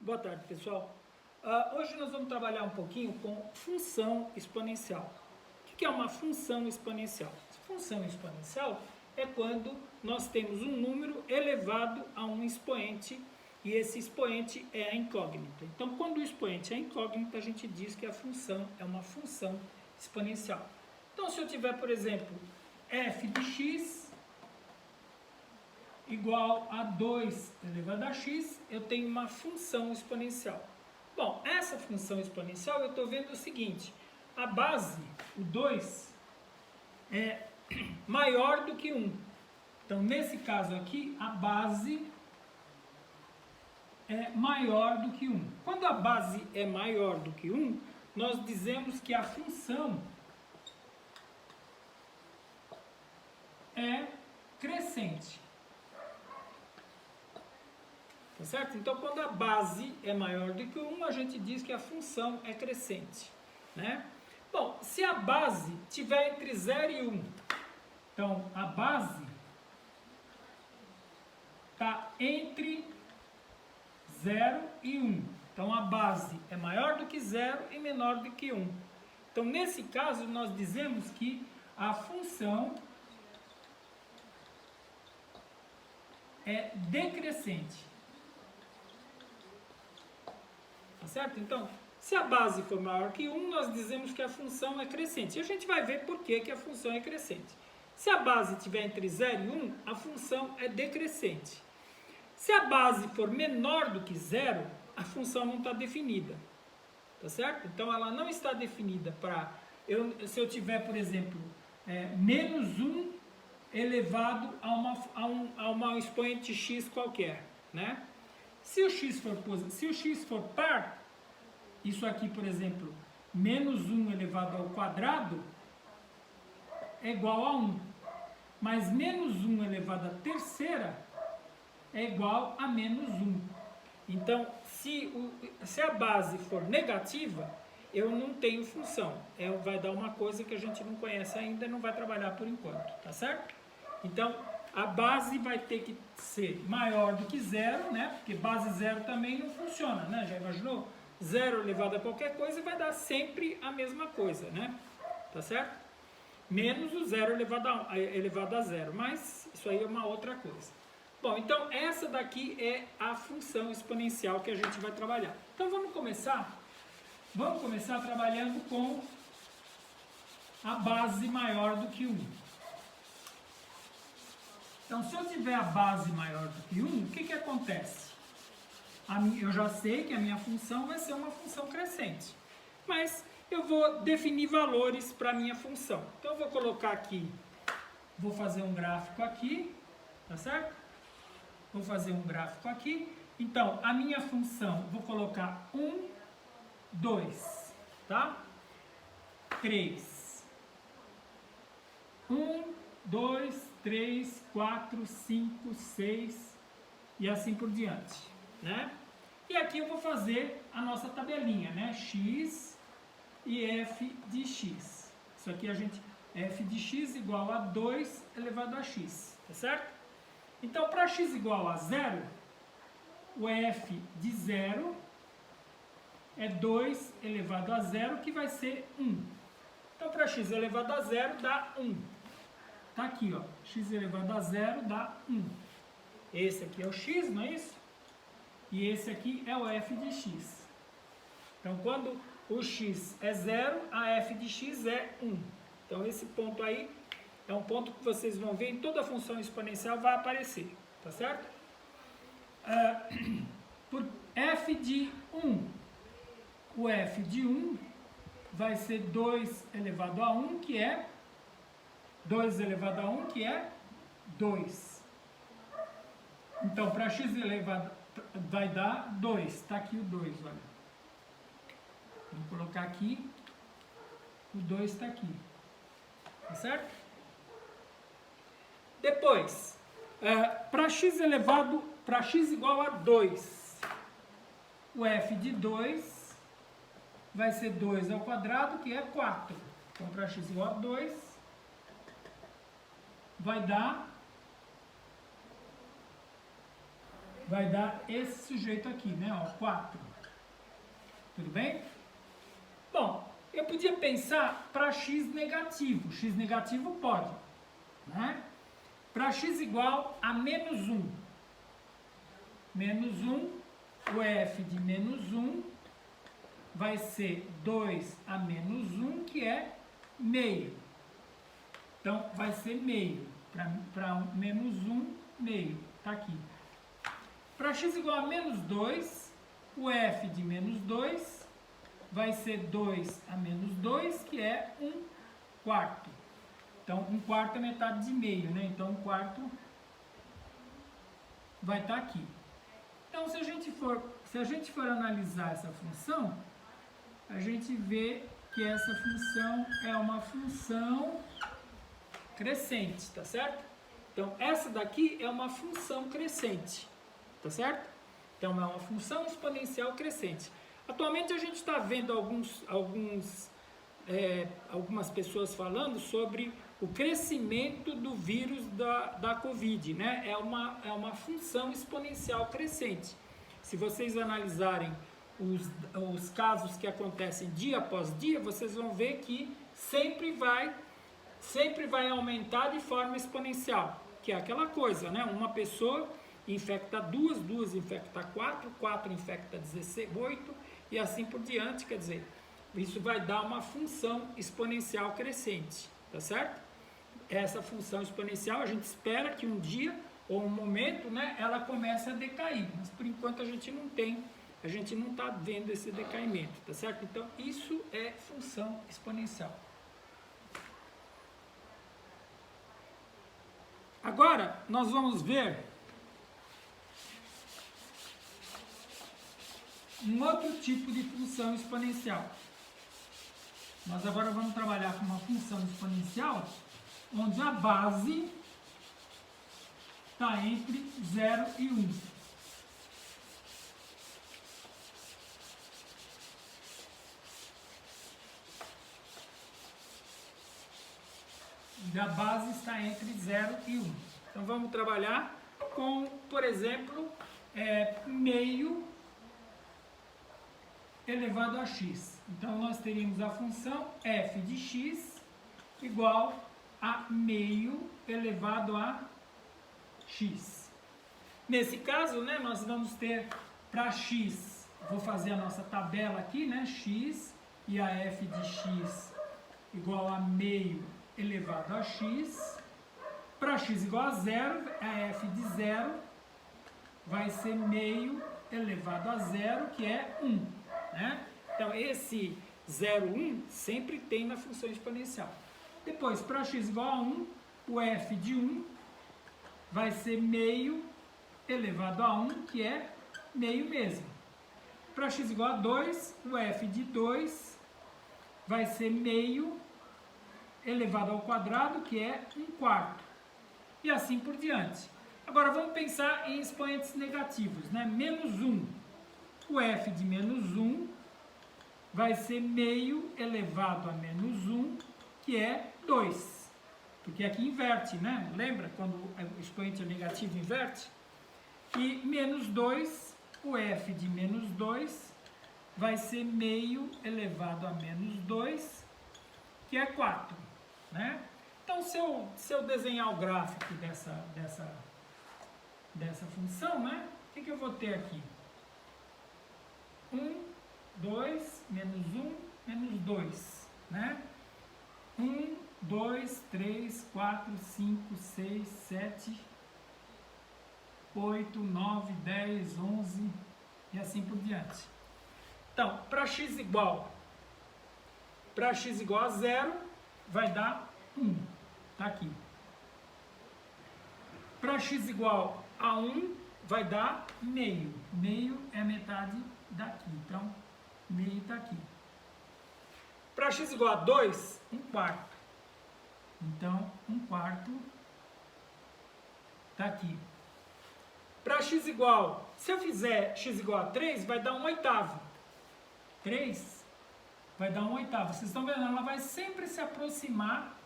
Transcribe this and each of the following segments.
Boa tarde, pessoal. Hoje nós vamos trabalhar um pouquinho com função exponencial. O que é uma função exponencial? Função exponencial é quando nós temos um número elevado a um expoente e esse expoente é a incógnita. Então, quando o expoente é incógnita, a gente diz que a função é uma função exponencial. Então, se eu tiver, por exemplo, f de x igual a 2 elevado a x, eu tenho uma função exponencial. Bom, essa função exponencial eu estou vendo o seguinte, a base, o 2, é maior do que 1. Então, nesse caso aqui, a base é maior do que 1. Quando a base é maior do que 1, nós dizemos que a função é crescente. Tá certo? Então, quando a base é maior do que 1, a gente diz que a função é crescente, né? Bom, se a base tiver entre 0 e 1, então a base está entre 0 e 1. Então, a base é maior do que 0 e menor do que 1. Então, nesse caso, nós dizemos que a função é decrescente. Tá certo? Então, se a base for maior que 1, nós dizemos que a função é crescente. E a gente vai ver por que a função é crescente. Se a base estiver entre 0 e 1, a função é decrescente. Se a base for menor do que 0, a função não está definida. Tá certo? Então, ela não está definida para... se eu tiver, por exemplo, menos 1 elevado a uma expoente x qualquer, né? Se o x for par, isso aqui, por exemplo, menos 1 elevado ao quadrado é igual a 1. Mas menos 1 elevado à terceira é igual a menos 1. Então, se a base for negativa, eu não tenho função. Vai dar uma coisa que a gente não conhece ainda e não vai trabalhar por enquanto, tá certo? Então, a base vai ter que ser maior do que 0, né? Porque base 0 também não funciona, né? Já imaginou? 0 elevado a qualquer coisa vai dar sempre a mesma coisa, né? Tá certo? Menos o 0 elevado a 0, mas isso aí é uma outra coisa. Bom, então essa daqui é a função exponencial que a gente vai trabalhar. Então vamos começar trabalhando com a base maior do que 1. Então, se eu tiver a base maior do que 1, o que acontece? Eu já sei que a minha função vai ser uma função crescente. Mas eu vou definir valores para a minha função. Então, eu vou colocar aqui, vou fazer um gráfico aqui, tá certo? Vou fazer um gráfico aqui. Então, a minha função, vou colocar 1, 2, tá? 3. 1, 2, 3, 4, 5, 6 e assim por diante, né? E aqui eu vou fazer a nossa tabelinha, né? X e f de x. Isso aqui f de x igual a 2 elevado a x, tá certo? Então, para x igual a 0, o f de 0 é 2 elevado a 0, que vai ser 1. Então, para x elevado a 0 dá 1. Tá aqui, ó, x elevado a 0 dá 1. Esse aqui é o x, não é isso? E esse aqui é o f de x. Então, quando o x é 0, a f de x é 1. Então, esse ponto aí é um ponto que vocês vão ver em toda a função exponencial vai aparecer, tá certo? Por f de 1, o f de 1 vai ser 2 elevado a 1, que é 2 elevado a 1, que é 2. Então, para x elevado, vai dar 2. Está aqui o 2, olha. Vou colocar aqui. O 2 está aqui. Tá certo? Depois, para x igual a 2, o f de 2 vai ser 2 ao quadrado, que é 4. Então, para x igual a 2... vai dar vai dar esse sujeito aqui, né? Ó, 4. Tudo bem? Bom, eu podia pensar para x negativo. X negativo pode, né? Para x igual a menos 1. Menos 1, o f de menos 1 vai ser 2 a menos 1, que é meio. Então, vai ser meio. Para menos 1, meio. Está aqui. Para x igual a menos 2, o f de menos 2 vai ser 2 a menos 2, que é 1 quarto. Então, 1 quarto é metade de meio, né? Então, 1 quarto vai estar aqui. Então, se a gente for analisar essa função, a gente vê que essa função é uma função crescente, tá certo? Então, essa daqui é uma função crescente, tá certo? Então, é uma função exponencial crescente. Atualmente, a gente está vendo algumas pessoas falando sobre o crescimento do vírus da Covid, né? É uma função exponencial crescente. Se vocês analisarem os casos que acontecem dia após dia, vocês vão ver que sempre vai aumentar de forma exponencial, que é aquela coisa, né? Uma pessoa infecta 2, 2 infecta 4, 4 infecta 18 e assim por diante, quer dizer, isso vai dar uma função exponencial crescente, tá certo? Essa função exponencial, a gente espera que um dia ou um momento, né, ela comece a decair, mas por enquanto a gente não está vendo esse decaimento, tá certo? Então, isso é função exponencial. Agora, nós vamos ver um outro tipo de função exponencial. Nós agora vamos trabalhar com uma função exponencial onde a base está entre 0 e 1. A base está entre 0 e 1. Então, vamos trabalhar com, por exemplo, meio elevado a x. Então, nós teríamos a função f de x igual a meio elevado a x. Nesse caso, né, nós vamos ter para x, vou fazer a nossa tabela aqui, né, x e a f de x igual a meio elevado a x. Para x igual a 0, a f de 0 vai ser meio elevado a 0, que é 1. Né? Então, esse 0, 1 sempre tem na função exponencial. Depois, para x igual a 1, o f de 1 vai ser meio elevado a 1, que é meio mesmo. Para x igual a 2, o f de 2 vai ser meio elevado ao quadrado, que é 1 quarto. E assim por diante. Agora, vamos pensar em expoentes negativos, né? Menos 1. O f de menos 1 vai ser meio elevado a menos 1, que é 2. Porque aqui inverte, né? Lembra quando o expoente é negativo, inverte? E menos 2, o f de menos 2 vai ser meio elevado a menos 2, que é 4. Né? Então, se eu desenhar o gráfico dessa função, né? O que eu vou ter aqui? 1, 2, menos 1, menos 2. Né? 1, 2, 3, 4, 5, 6, 7, 8, 9, 10, 11 e assim por diante. Então, para x igual a 0, vai dar 1. Está aqui. Para x igual a 1, vai dar meio. Meio é metade daqui. Então, meio está aqui. Para x igual a 2, 1 quarto. Então, 1 quarto está aqui. Para x igual, se eu fizer x igual a 3, vai dar 1 oitavo. 3 vai dar 1 oitavo. Vocês estão vendo? Ela vai sempre se aproximar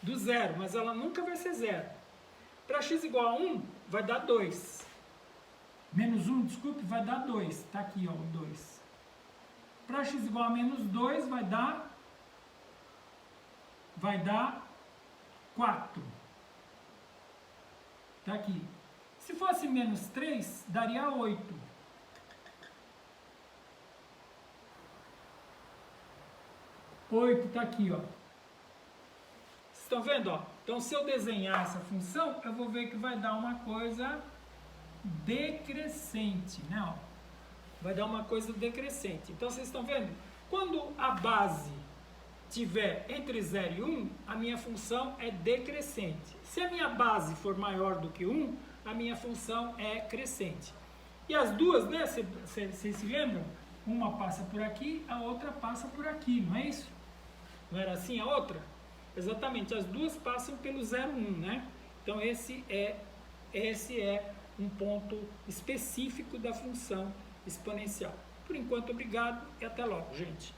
do zero, mas ela nunca vai ser zero. Para x igual a 1, vai dar 2. Menos 1, desculpe, vai dar 2. Está aqui, ó, o 2. Para x igual a menos 2, vai dar 4. Está aqui. Se fosse menos 3, daria 8. 8 está aqui, ó. Vocês estão vendo, ó? Então, se eu desenhar essa função, eu vou ver que vai dar uma coisa decrescente, né? Ó, vai dar uma coisa decrescente. Então, vocês estão vendo? Quando a base tiver entre 0 e 1, a minha função é decrescente. Se a minha base for maior do que 1, a minha função é crescente. E as duas, né? Vocês se lembram? Uma passa por aqui, a outra passa por aqui, não é isso? Não era assim a outra? Exatamente, as duas passam pelo 0, 1, né? Então, esse é um ponto específico da função exponencial. Por enquanto, obrigado e até logo, gente.